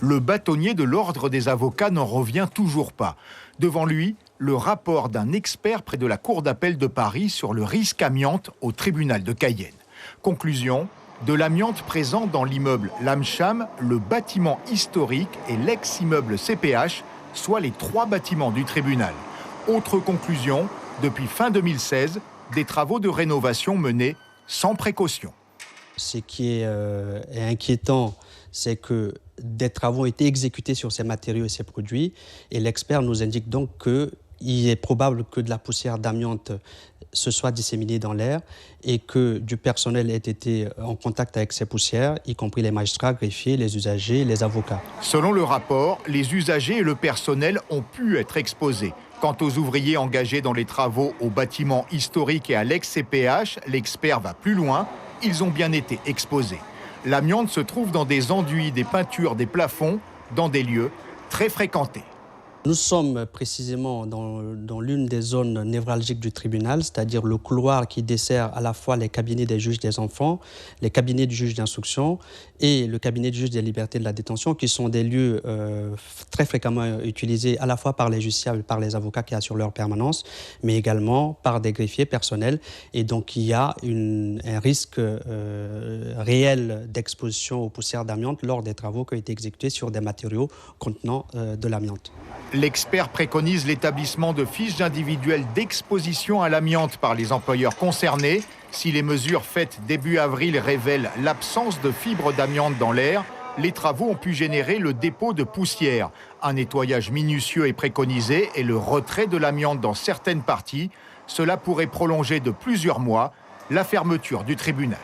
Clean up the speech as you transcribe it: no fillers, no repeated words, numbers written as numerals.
Le bâtonnier de l'Ordre des avocats n'en revient toujours pas. Devant lui, le rapport d'un expert près de la Cour d'appel de Paris sur le risque amiante au tribunal de Cayenne. Conclusion, de l'amiante présent dans l'immeuble L'Amcham, le bâtiment historique et l'ex-immeuble CPH, soit les 3 bâtiments du tribunal. Autre conclusion, depuis fin 2016, des travaux de rénovation menés sans précaution. Ce qui est inquiétant, c'est que des travaux ont été exécutés sur ces matériaux et ces produits. Et l'expert nous indique donc qu'il est probable que de la poussière d'amiante se soit disséminée dans l'air et que du personnel ait été en contact avec ces poussières, y compris les magistrats, greffiers, les usagers, les avocats. Selon le rapport, les usagers et le personnel ont pu être exposés. Quant aux ouvriers engagés dans les travaux au bâtiment historique et à l'ex-CPH, l'expert va plus loin, ils ont bien été exposés. L'amiante se trouve dans des enduits, des peintures, des plafonds, dans des lieux très fréquentés. Nous sommes précisément dans l'une des zones névralgiques du tribunal, c'est-à-dire le couloir qui dessert à la fois les cabinets des juges des enfants, les cabinets du juge d'instruction et le cabinet du juge des libertés de la détention, qui sont des lieux très fréquemment utilisés à la fois par les justiciables, par les avocats qui assurent leur permanence, mais également par des greffiers personnels. Et donc il y a un risque réel d'exposition aux poussières d'amiante lors des travaux qui ont été exécutés sur des matériaux contenant de l'amiante. L'expert préconise l'établissement de fiches individuelles d'exposition à l'amiante par les employeurs concernés. Si les mesures faites début avril révèlent l'absence de fibres d'amiante dans l'air, les travaux ont pu générer le dépôt de poussière. Un nettoyage minutieux est préconisé et le retrait de l'amiante dans certaines parties. Cela pourrait prolonger de plusieurs mois la fermeture du tribunal.